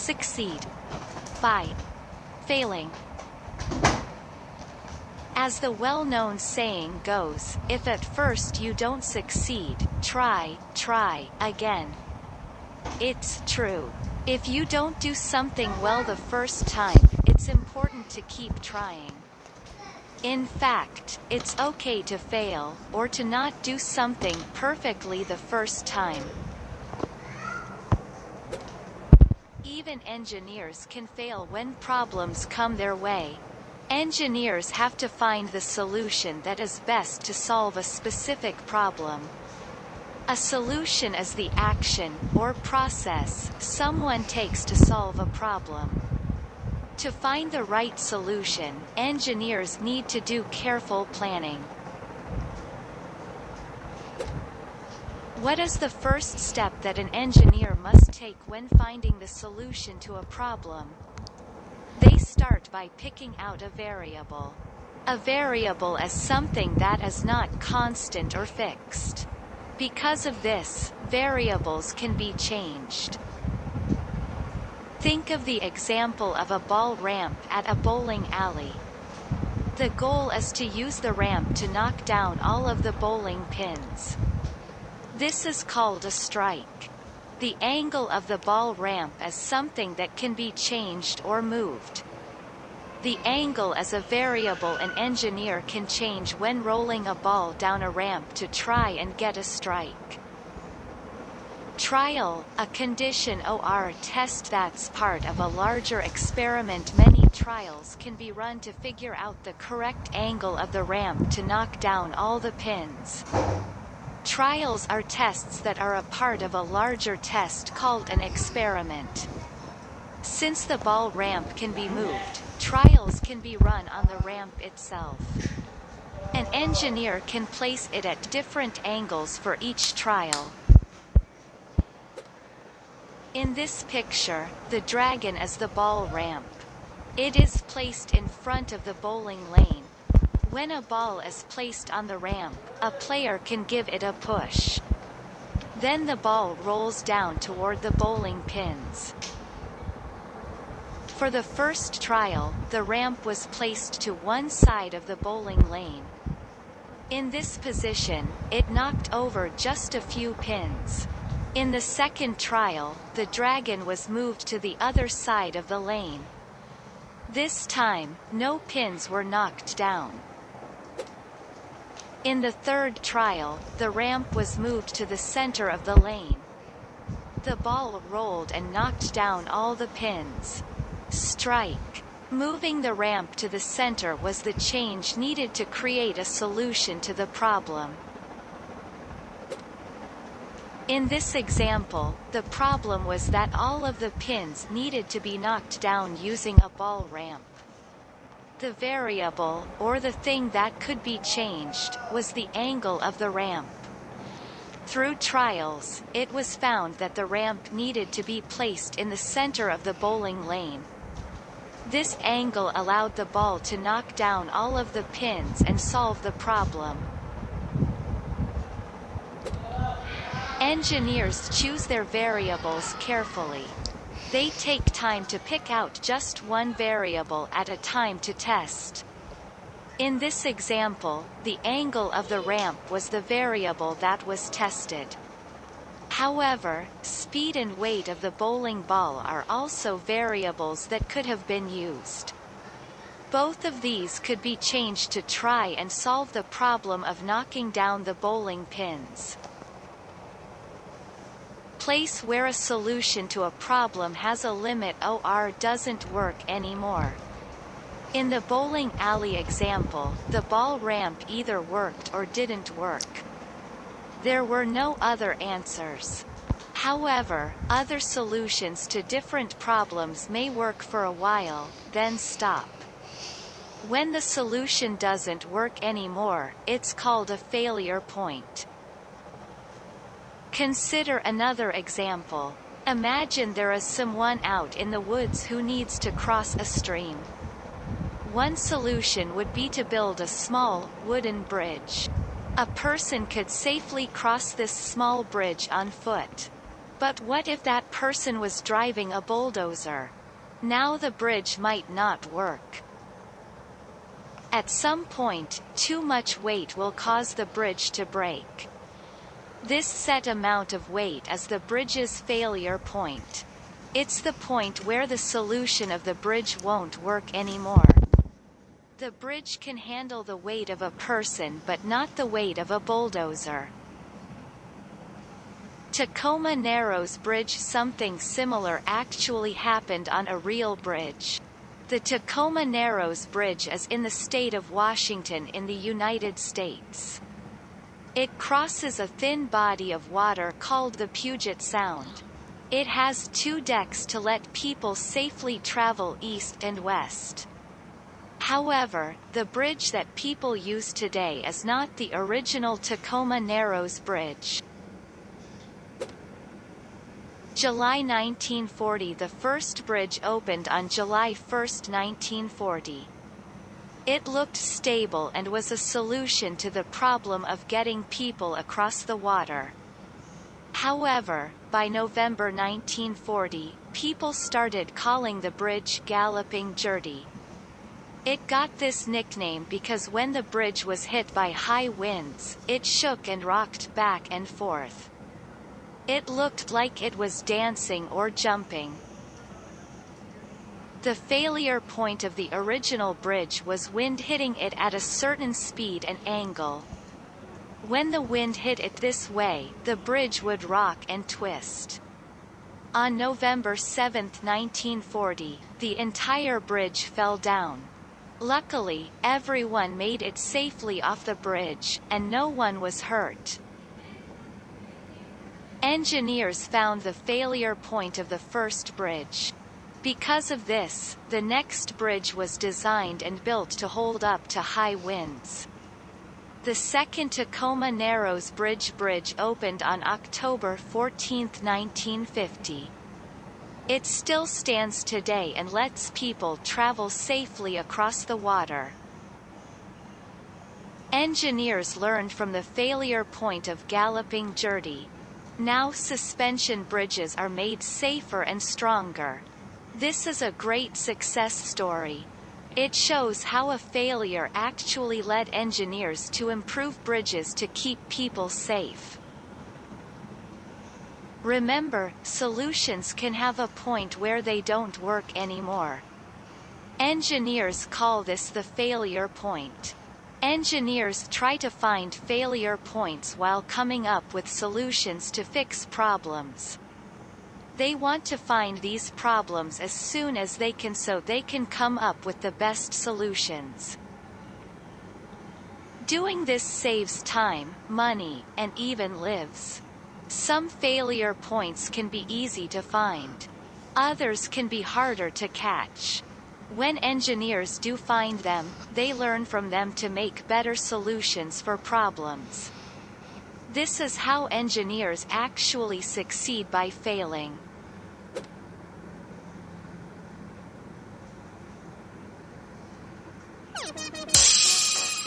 Succeed. By failing. As the well-known saying goes, if at first you don't succeed, try again. It's true. If you don't do something well the first time, it's important to keep trying. In fact, it's okay to fail, or to not do something perfectly the first time. Even engineers can fail when problems come their way. Engineers have to find the solution that is best to solve a specific problem. A solution is the action, or process, someone takes to solve a problem. To find the right solution, engineers need to do careful planning. What is the first step that an engineer must take when finding the solution to a problem? They start by picking out a variable. A variable is something that is not constant or fixed. Because of this, variables can be changed. Think of the example of a ball ramp at a bowling alley. The goal is to use the ramp to knock down all of the bowling pins. This is called a strike. The angle of the ball ramp is something that can be changed or moved. The angle is a variable an engineer can change when rolling a ball down a ramp to try and get a strike. Trial, a condition or test that's part of a larger experiment. Many trials can be run to figure out the correct angle of the ramp to knock down all the pins. Trials are tests that are a part of a larger test called an experiment. Since the ball ramp can be moved, trials can be run on the ramp itself. An engineer can place it at different angles for each trial. In this picture, the dragon is the ball ramp. It is placed in front of the bowling lane. When a ball is placed on the ramp, a player can give it a push. Then the ball rolls down toward the bowling pins. For the first trial, the ramp was placed to one side of the bowling lane. In this position, it knocked over just a few pins. In the second trial, the dragon was moved to the other side of the lane. This time, no pins were knocked down. In the third trial, the ramp was moved to the center of the lane. The ball rolled and knocked down all the pins. Strike. Moving the ramp to the center was the change needed to create a solution to the problem. In this example, the problem was that all of the pins needed to be knocked down using a ball ramp. The variable, or the thing that could be changed, was the angle of the ramp. Through trials, it was found that the ramp needed to be placed in the center of the bowling lane. This angle allowed the ball to knock down all of the pins and solve the problem. Engineers choose their variables carefully. They take time to pick out just one variable at a time to test. In this example, the angle of the ramp was the variable that was tested. However, speed and weight of the bowling ball are also variables that could have been used. Both of these could be changed to try and solve the problem of knocking down the bowling pins. Place where a solution to a problem has a limit or doesn't work anymore. In the bowling alley example, the ball ramp either worked or didn't work. There were no other answers. However, other solutions to different problems may work for a while, then stop. When the solution doesn't work anymore, it's called a failure point. Consider another example. Imagine there is someone out in the woods who needs to cross a stream. One solution would be to build a small, wooden bridge. A person could safely cross this small bridge on foot. But what if that person was driving a bulldozer? Now the bridge might not work. At some point, too much weight will cause the bridge to break. This set amount of weight is the bridge's failure point. It's the point where the solution of the bridge won't work anymore. The bridge can handle the weight of a person but not the weight of a bulldozer. Tacoma Narrows Bridge. Something similar actually happened on a real bridge. The Tacoma Narrows Bridge is in the state of Washington in the United States. It crosses a thin body of water called the Puget Sound. It has 2 decks to let people safely travel east and west. However, the bridge that people use today is not the original Tacoma Narrows Bridge. July 1940. The first bridge opened on July 1, 1940. It looked stable and was a solution to the problem of getting people across the water. However, by November 1940, people started calling the bridge Galloping Gertie. It got this nickname because when the bridge was hit by high winds, it shook and rocked back and forth. It looked like it was dancing or jumping. The failure point of the original bridge was wind hitting it at a certain speed and angle. When the wind hit it this way, the bridge would rock and twist. On November 7, 1940, the entire bridge fell down. Luckily, everyone made it safely off the bridge, and no one was hurt. Engineers found the failure point of the first bridge. Because of this, the next bridge was designed and built to hold up to high winds. The second Tacoma Narrows Bridge opened on October 14, 1950. It still stands today and lets people travel safely across the water. Engineers learned from the failure point of Galloping Gertie. Now suspension bridges are made safer and stronger. This is a great success story. It shows how a failure actually led engineers to improve bridges to keep people safe. Remember, solutions can have a point where they don't work anymore. Engineers call this the failure point. Engineers try to find failure points while coming up with solutions to fix problems. They want to find these problems as soon as they can so they can come up with the best solutions. Doing this saves time, money, and even lives. Some failure points can be easy to find. Others can be harder to catch. When engineers do find them, they learn from them to make better solutions for problems. This is how engineers actually succeed by failing.